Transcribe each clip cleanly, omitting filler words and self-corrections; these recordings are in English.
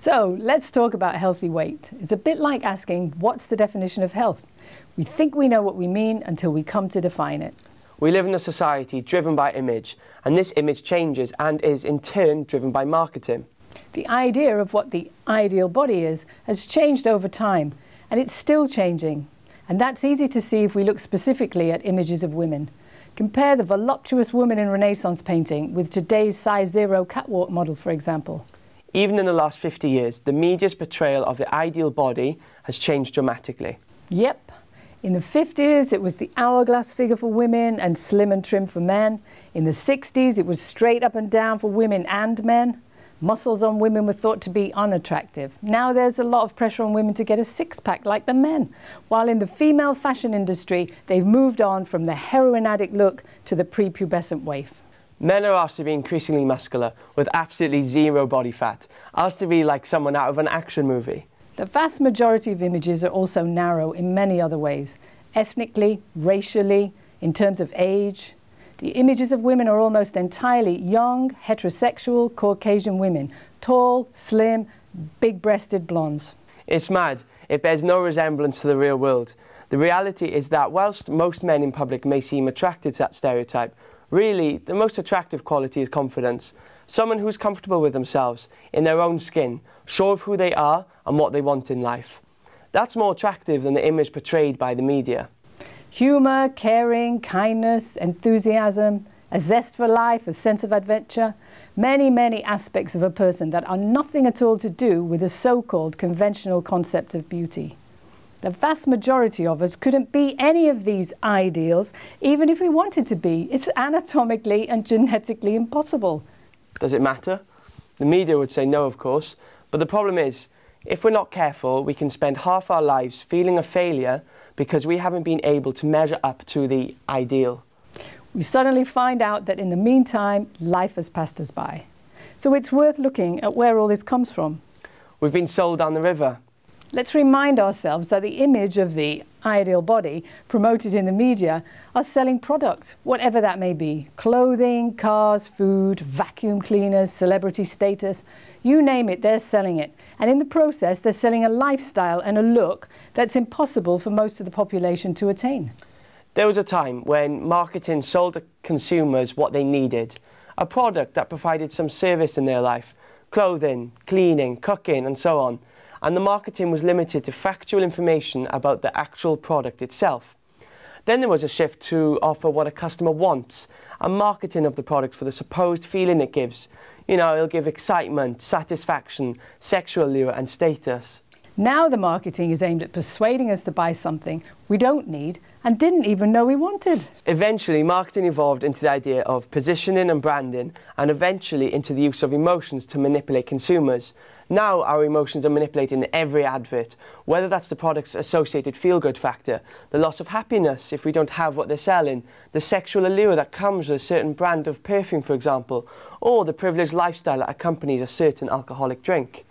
So let's talk about healthy weight. It's a bit like asking, what's the definition of health? We think we know what we mean until we come to define it. We live in a society driven by image, and this image changes and is in turn driven by marketing. The idea of what the ideal body is has changed over time, and it's still changing. And that's easy to see if we look specifically at images of women. Compare the voluptuous woman in Renaissance painting with today's size 0 catwalk model, for example. Even in the last 50 years, the media's portrayal of the ideal body has changed dramatically. Yep. In the 50s, it was the hourglass figure for women and slim and trim for men. In the 60s, it was straight up and down for women and men. Muscles on women were thought to be unattractive. Now there's a lot of pressure on women to get a six-pack like the men. While in the female fashion industry, they've moved on from the heroin addict look to the prepubescent waif. Men are asked to be increasingly muscular, with absolutely zero body fat, asked to be like someone out of an action movie. The vast majority of images are also narrow in many other ways, ethnically, racially, in terms of age. The images of women are almost entirely young, heterosexual, Caucasian women, tall, slim, big-breasted blondes. It's mad. It bears no resemblance to the real world. The reality is that whilst most men in public may seem attracted to that stereotype, really, the most attractive quality is confidence. Someone who's comfortable with themselves, in their own skin, sure of who they are and what they want in life. That's more attractive than the image portrayed by the media. Humour, caring, kindness, enthusiasm, a zest for life, a sense of adventure, many aspects of a person that are nothing at all to do with the so-called conventional concept of beauty. The vast majority of us couldn't be any of these ideals, even if we wanted to be. It's anatomically and genetically impossible. Does it matter? The media would say no, of course. But the problem is, if we're not careful, we can spend half our lives feeling a failure because we haven't been able to measure up to the ideal. We suddenly find out that in the meantime, life has passed us by. So it's worth looking at where all this comes from. We've been sold down the river. Let's remind ourselves that the image of the ideal body promoted in the media are selling products, whatever that may be. Clothing, cars, food, vacuum cleaners, celebrity status. You name it, they're selling it. And in the process, they're selling a lifestyle and a look that's impossible for most of the population to attain. There was a time when marketing sold to consumers what they needed. A product that provided some service in their life. Clothing, cleaning, cooking, and so on. And the marketing was limited to factual information about the actual product itself. Then there was a shift to offer what a customer wants, a marketing of the product for the supposed feeling it gives. You know, it'll give excitement, satisfaction, sexual allure and status. Now the marketing is aimed at persuading us to buy something we don't need and didn't even know we wanted. Eventually, marketing evolved into the idea of positioning and branding, and eventually into the use of emotions to manipulate consumers. Now our emotions are manipulated in every advert, whether that's the product's associated feel-good factor, the loss of happiness if we don't have what they're selling, the sexual allure that comes with a certain brand of perfume, for example, or the privileged lifestyle that accompanies a certain alcoholic drink.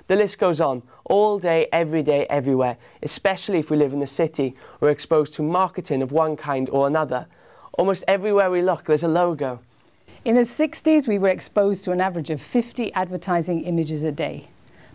The list goes on, all day, everywhere, especially if we live in the city. We're exposed to marketing of one kind or another. Almost everywhere we look, there's a logo. In the 60s, we were exposed to an average of 50 advertising images a day.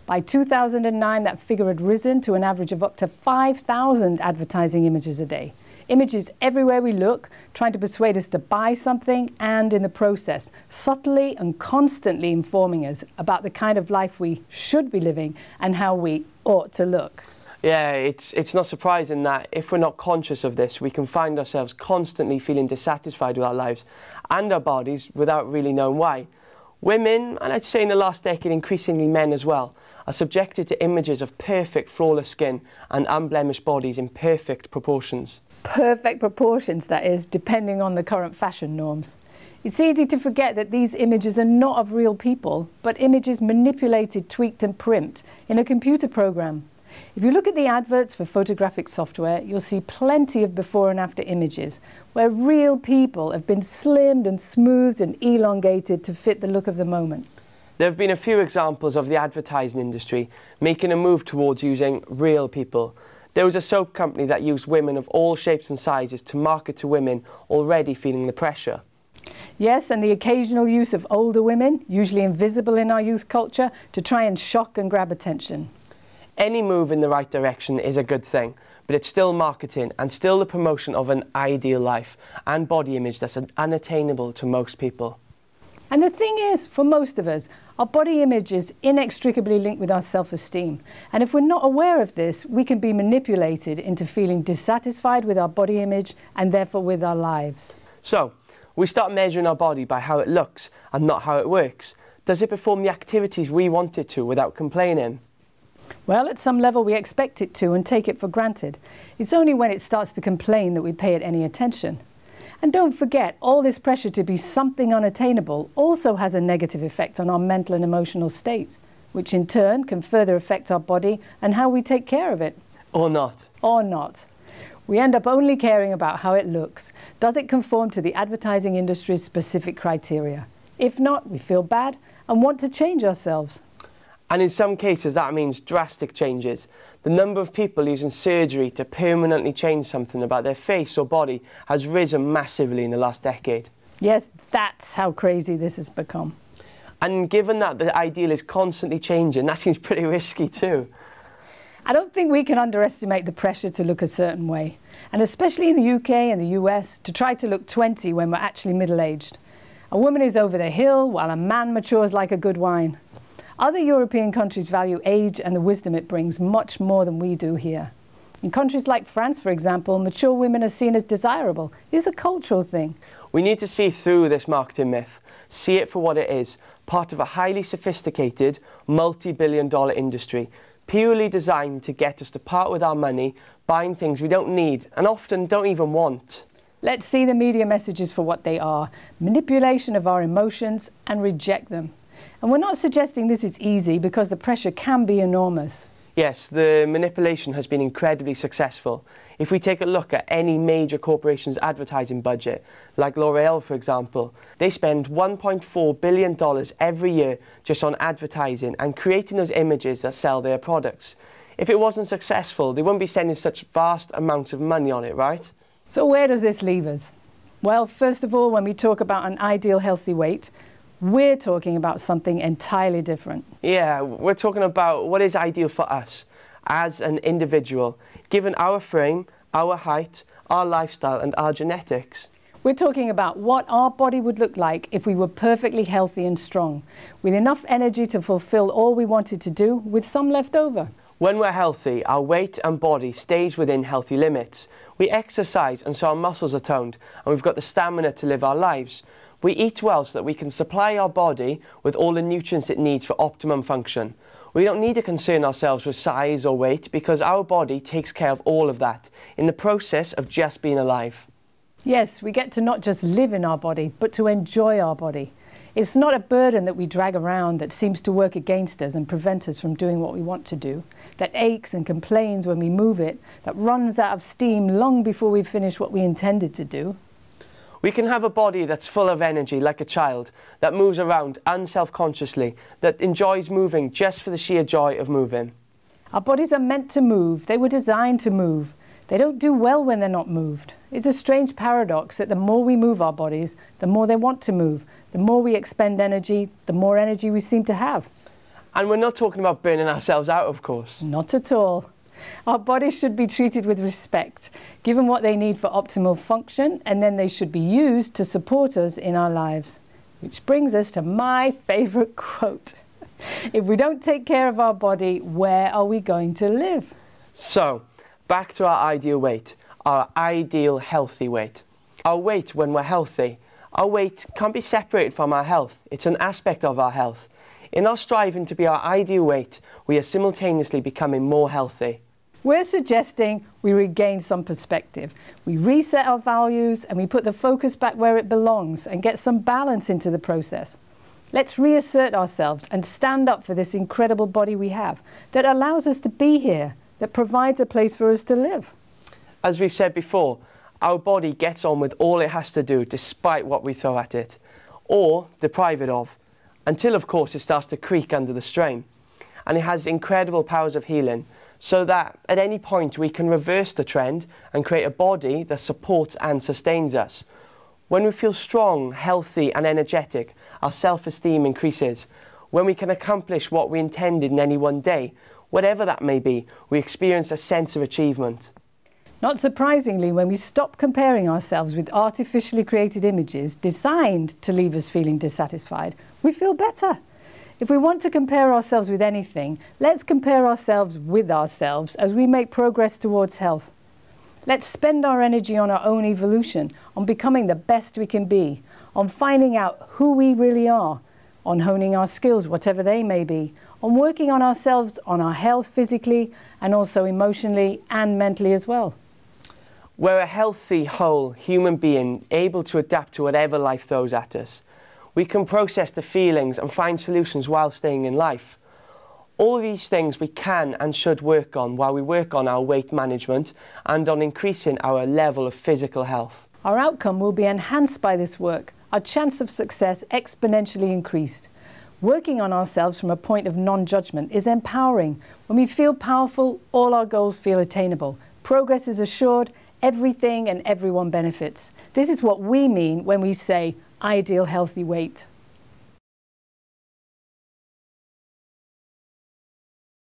By 2009, that figure had risen to an average of up to 5,000 advertising images a day. Images everywhere we look, trying to persuade us to buy something, and in the process, subtly and constantly informing us about the kind of life we should be living and how we ought to look. Yeah, it's not surprising that if we're not conscious of this, we can find ourselves constantly feeling dissatisfied with our lives and our bodies without really knowing why. Women, and I'd say in the last decade increasingly men as well, are subjected to images of perfect, flawless skin and unblemished bodies in perfect proportions. Perfect proportions, that is, depending on the current fashion norms. It's easy to forget that these images are not of real people, but images manipulated, tweaked and primed in a computer program. If you look at the adverts for photographic software, you'll see plenty of before and after images where real people have been slimmed and smoothed and elongated to fit the look of the moment. There have been a few examples of the advertising industry making a move towards using real people. There was a soap company that used women of all shapes and sizes to market to women already feeling the pressure. Yes, and the occasional use of older women, usually invisible in our youth culture, to try and shock and grab attention. Any move in the right direction is a good thing, but it's still marketing and still the promotion of an ideal life and body image that's unattainable to most people. And the thing is, for most of us, our body image is inextricably linked with our self-esteem. And if we're not aware of this, we can be manipulated into feeling dissatisfied with our body image and therefore with our lives. So, we start measuring our body by how it looks and not how it works. Does it perform the activities we want it to without complaining? Well, at some level we expect it to and take it for granted. It's only when it starts to complain that we pay it any attention. And don't forget, all this pressure to be something unattainable also has a negative effect on our mental and emotional state, which in turn can further affect our body and how we take care of it. Or not. Or not. We end up only caring about how it looks. Does it conform to the advertising industry's specific criteria? If not, we feel bad and want to change ourselves. And in some cases that means drastic changes. The number of people using surgery to permanently change something about their face or body has risen massively in the last decade. Yes, that's how crazy this has become. And given that the ideal is constantly changing, that seems pretty risky too. I don't think we can underestimate the pressure to look a certain way, and especially in the UK and the US, to try to look 20 when we're actually middle-aged. A woman is over the hill while a man matures like a good wine. Other European countries value age and the wisdom it brings much more than we do here. In countries like France, for example, mature women are seen as desirable. It's a cultural thing. We need to see through this marketing myth, see it for what it is, part of a highly sophisticated, multi-billion-dollar industry, purely designed to get us to part with our money, buying things we don't need and often don't even want. Let's see the media messages for what they are, manipulation of our emotions, and reject them. And we're not suggesting this is easy because the pressure can be enormous. Yes, the manipulation has been incredibly successful. If we take a look at any major corporation's advertising budget, like L'Oreal for example, they spend $1.4 billion every year just on advertising and creating those images that sell their products. If it wasn't successful, they wouldn't be spending such vast amounts of money on it, right? So where does this leave us? Well, first of all, when we talk about an ideal healthy weight, we're talking about something entirely different. Yeah, we're talking about what is ideal for us as an individual, given our frame, our height, our lifestyle and our genetics. We're talking about what our body would look like if we were perfectly healthy and strong, with enough energy to fulfill all we wanted to do, with some left over. When we're healthy, our weight and body stays within healthy limits. We exercise and so our muscles are toned and we've got the stamina to live our lives. We eat well so that we can supply our body with all the nutrients it needs for optimum function. We don't need to concern ourselves with size or weight because our body takes care of all of that in the process of just being alive. Yes, we get to not just live in our body, but to enjoy our body. It's not a burden that we drag around that seems to work against us and prevent us from doing what we want to do, that aches and complains when we move it, that runs out of steam long before we finish what we intended to do. We can have a body that's full of energy like a child, that moves around unself-consciously, that enjoys moving just for the sheer joy of moving. Our bodies are meant to move. They were designed to move. They don't do well when they're not moved. It's a strange paradox that the more we move our bodies, the more they want to move. The more we expend energy, the more energy we seem to have. And we're not talking about burning ourselves out, of course. Not at all. Our bodies should be treated with respect, given what they need for optimal function, and then they should be used to support us in our lives. Which brings us to my favourite quote. If we don't take care of our body, where are we going to live? So, back to our ideal weight, our ideal healthy weight. Our weight when we're healthy. Our weight can't be separated from our health. It's an aspect of our health. In our striving to be our ideal weight, we are simultaneously becoming more healthy. We're suggesting we regain some perspective. We reset our values and we put the focus back where it belongs and get some balance into the process. Let's reassert ourselves and stand up for this incredible body we have that allows us to be here, that provides a place for us to live. As we've said before, our body gets on with all it has to do despite what we throw at it, or deprive it of, until of course it starts to creak under the strain. And it has incredible powers of healing, so that at any point we can reverse the trend and create a body that supports and sustains us. When we feel strong, healthy and energetic, our self-esteem increases. When we can accomplish what we intended in any one day, whatever that may be, we experience a sense of achievement. Not surprisingly, when we stop comparing ourselves with artificially created images designed to leave us feeling dissatisfied, we feel better. If we want to compare ourselves with anything, let's compare ourselves with ourselves as we make progress towards health. Let's spend our energy on our own evolution, on becoming the best we can be, on finding out who we really are, on honing our skills, whatever they may be, on working on ourselves, on our health physically and also emotionally and mentally as well. We're a healthy, whole human being able to adapt to whatever life throws at us. We can process the feelings and find solutions while staying in life. All these things we can and should work on while we work on our weight management and on increasing our level of physical health. Our outcome will be enhanced by this work, our chance of success exponentially increased. Working on ourselves from a point of non-judgment is empowering. When we feel powerful, all our goals feel attainable. Progress is assured, everything and everyone benefits. This is what we mean when we say ideal healthy weight.